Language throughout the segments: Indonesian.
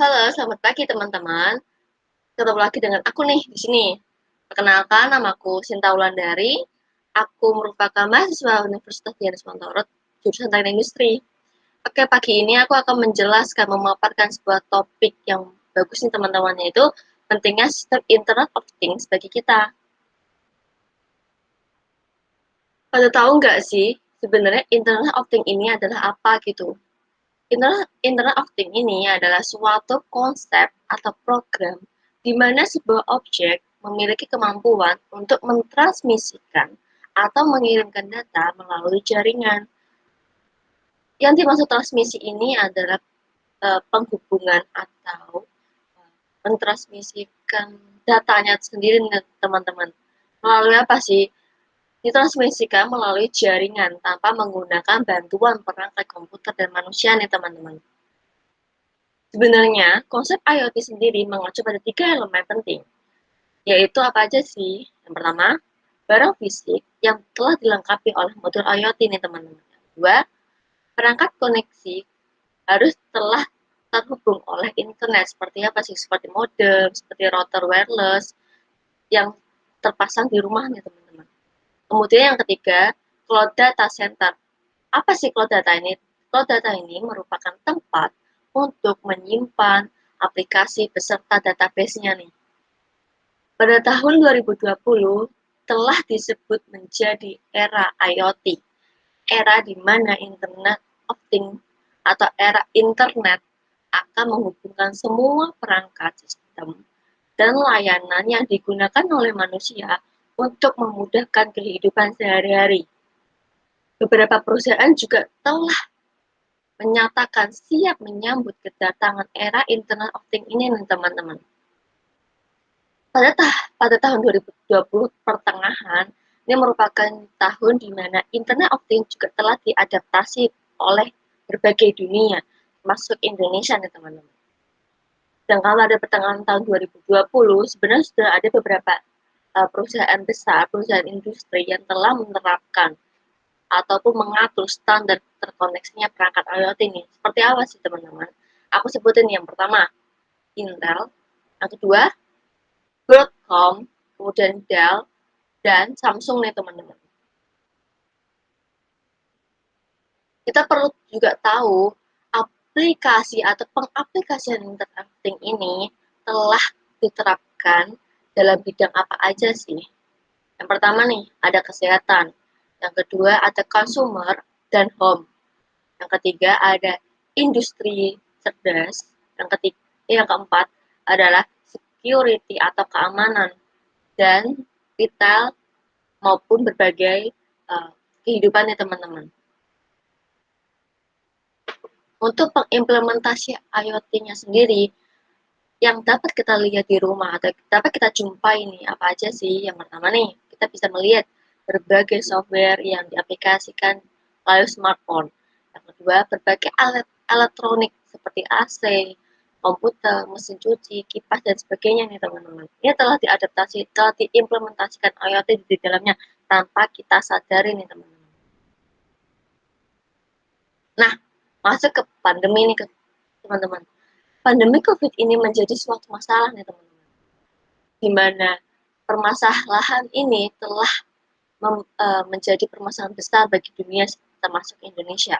Halo, selamat pagi teman-teman. Ketemu lagi dengan aku nih di sini. Perkenalkan, namaku Sinta Wulandari. Aku merupakan mahasiswa Universitas Dianus Montorot, jurusan Teknik Industri. Oke, pagi ini aku akan menjelaskan, memaparkan sebuah topik yang bagus nih teman-teman, yaitu pentingnya sistem Internet of Things bagi kita. Pada tahu nggak sih, sebenarnya Internet of Things ini adalah apa gitu? Internet of Things ini adalah suatu konsep atau program di mana sebuah objek memiliki kemampuan untuk mentransmisikan atau mengirimkan data melalui jaringan. Yang dimaksud transmisi ini adalah penghubungan atau mentransmisikan datanya sendiri teman-teman. Melalui apa sih? Ditransmisikan melalui jaringan tanpa menggunakan bantuan perangkat komputer dan manusia nih teman-teman. Sebenarnya, konsep IoT sendiri mengacu pada 3 elemen penting, yaitu apa aja sih? Yang pertama, barang fisik yang telah dilengkapi oleh modul IoT nih teman-teman. Yang kedua, perangkat koneksi harus telah terhubung oleh internet, seperti apa sih? Seperti modem, seperti router wireless yang terpasang di rumah nih teman-teman. Kemudian yang ketiga, cloud data center. Apa sih cloud data ini? Cloud data ini merupakan tempat untuk menyimpan aplikasi beserta database-nya nih. Pada tahun 2020 telah disebut menjadi era IoT, era di mana Internet of Things atau era internet akan menghubungkan semua perangkat sistem dan layanan yang digunakan oleh manusia untuk memudahkan kehidupan sehari-hari. Beberapa perusahaan juga telah menyatakan siap menyambut kedatangan era Internet of Things ini nih teman-teman. Pada tahun 2020 pertengahan, ini merupakan tahun di mana Internet of Things juga telah diadaptasi oleh berbagai dunia, masuk Indonesia nih teman-teman. Dan kalau ada pertengahan tahun 2020, sebenarnya sudah ada beberapa perusahaan besar, perusahaan industri yang telah menerapkan ataupun mengatur standar terkoneksinya perangkat IoT ini. Seperti apa sih teman-teman? Aku sebutin yang pertama, Intel, yang kedua, Broadcom, kemudian Dell, dan Samsung nih teman-teman. Kita perlu juga tahu aplikasi atau pengaplikasian Internet of Things ini telah diterapkan dalam bidang apa aja sih? Yang pertama nih, ada kesehatan. Yang kedua, ada consumer dan home. Yang ketiga, ada industri cerdas. Yang keempat adalah security atau keamanan. Dan retail maupun berbagai kehidupan ya teman-teman. Untuk pengimplementasi IoT-nya sendiri, yang dapat kita lihat di rumah atau dapat kita jumpai ini apa aja sih? Yang pertama nih, kita bisa melihat berbagai software yang diaplikasikan melalui smartphone. Yang kedua, berbagai alat elektronik seperti AC, komputer, mesin cuci, kipas, dan sebagainya nih teman-teman. Ini telah diadaptasi, telah diimplementasikan IoT di dalamnya tanpa kita sadari nih teman-teman. Nah, masuk ke pandemi nih teman-teman. Pandemi COVID ini menjadi suatu masalah nih teman-teman, di mana permasalahan ini telah menjadi permasalahan besar bagi dunia termasuk Indonesia.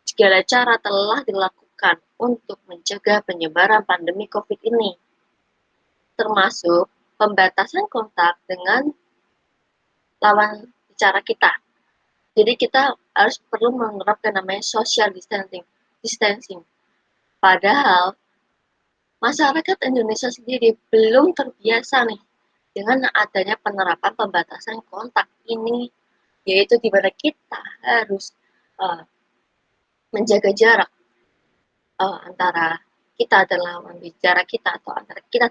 Segala cara telah dilakukan untuk mencegah penyebaran pandemi COVID ini, termasuk pembatasan kontak dengan lawan bicara kita. Jadi kita harus perlu menerapkan namanya social distancing. Padahal masyarakat Indonesia sendiri belum terbiasa nih dengan adanya penerapan pembatasan kontak ini, yaitu di mana kita harus uh, menjaga jarak antara kita dan lawan bicara kita atau antara kita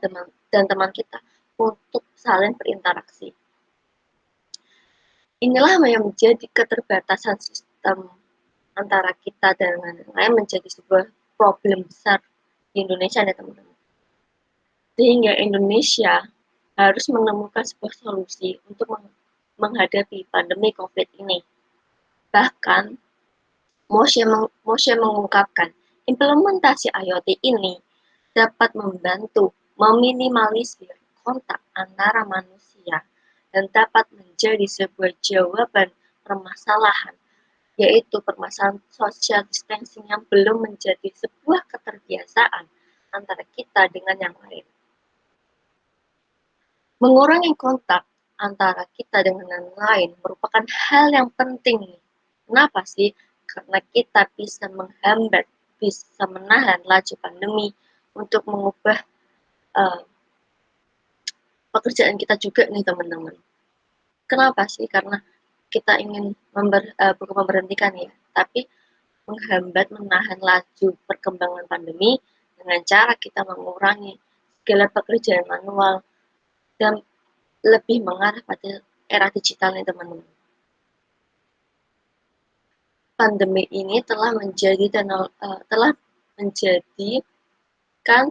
dan teman kita untuk saling berinteraksi. Inilah yang menjadi keterbatasan sistem antara kita dengan yang lain menjadi sebuah problem besar di Indonesia ya teman-teman. Sehingga Indonesia harus menemukan sebuah solusi untuk menghadapi pandemi COVID ini. Bahkan, Moshe mengungkapkan implementasi IoT ini dapat membantu meminimalisir kontak antara manusia dan dapat menjadi sebuah jawaban permasalahan, yaitu permasalahan social distancing yang belum menjadi sebuah keterbiasaan antara kita dengan yang lain. Mengurangi kontak antara kita dengan yang lain merupakan hal yang penting. Kenapa sih? Karena kita bisa menghambat, bisa menahan laju pandemi untuk mengubah uh, pekerjaan kita juga nih teman-teman. Kenapa sih? Karena kita ingin bukan memberhentikan ya, tapi menghambat, menahan laju perkembangan pandemi dengan cara kita mengurangi segala pekerjaan manual dan lebih mengarah pada era digital nih teman-teman. Pandemi ini telah menjadikan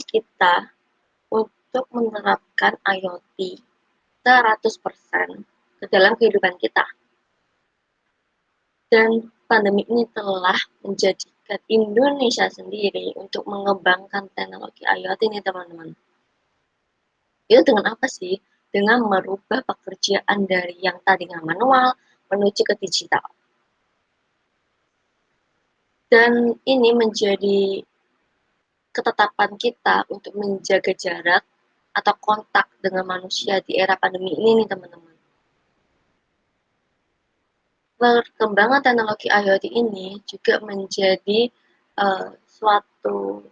kita untuk menerapkan IoT 100% ke dalam kehidupan kita. Dan pandemi ini telah menjadikan Indonesia sendiri untuk mengembangkan teknologi IoT ini teman-teman. Itu dengan apa sih? Dengan merubah pekerjaan dari yang tadinya manual menuju ke digital. Dan ini menjadi ketetapan kita untuk menjaga jarak atau kontak dengan manusia di era pandemi ini nih teman-teman. Perkembangan teknologi IoT ini juga menjadi suatu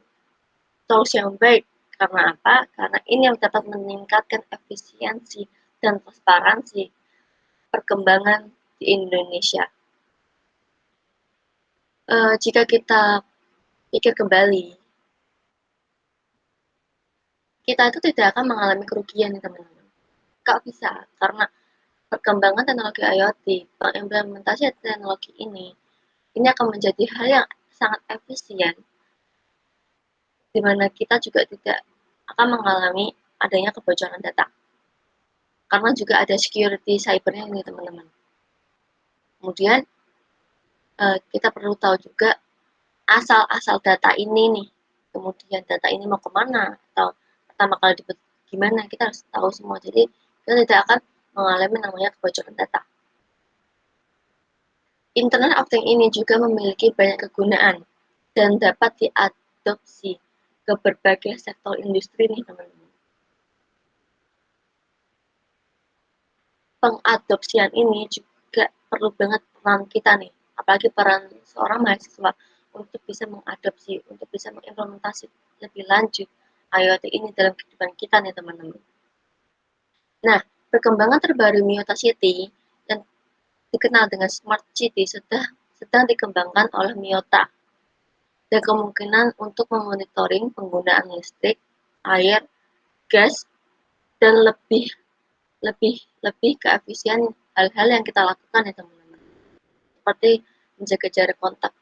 solusi yang baik. Karena apa? Karena ini yang dapat meningkatkan efisiensi dan transparansi perkembangan di Indonesia. Jika kita pikir kembali, kita itu tidak akan mengalami kerugian nih teman-teman. Kok bisa? Karena perkembangan teknologi IoT, pengimplementasi teknologi ini akan menjadi hal yang sangat efisien, di mana kita juga tidak akan mengalami adanya kebocoran data. Karena juga ada security cybernya nih teman-teman. Kemudian kita perlu tahu juga asal-asal data ini nih. Kemudian data ini mau kemana atau pertama kali dibuat gimana, kita harus tahu semua. Jadi kita tidak akan mengalami namanya kebocoran data. Internet of Things ini juga memiliki banyak kegunaan dan dapat diadopsi ke berbagai sektor industri nih teman-teman. Pengadopsian ini juga perlu banget peran kita nih, apalagi peran seorang mahasiswa untuk bisa mengadopsi, untuk bisa mengimplementasi lebih lanjut IoT ini dalam kehidupan kita nih teman-teman. Nah, perkembangan terbaru Miyota City yang dikenal dengan Smart City sedang dikembangkan oleh Miyota dan kemungkinan untuk memonitoring penggunaan listrik, air, gas, dan lebih lebih lebih keefisien hal-hal yang kita lakukan ya teman-teman. Seperti menjaga jarak kontak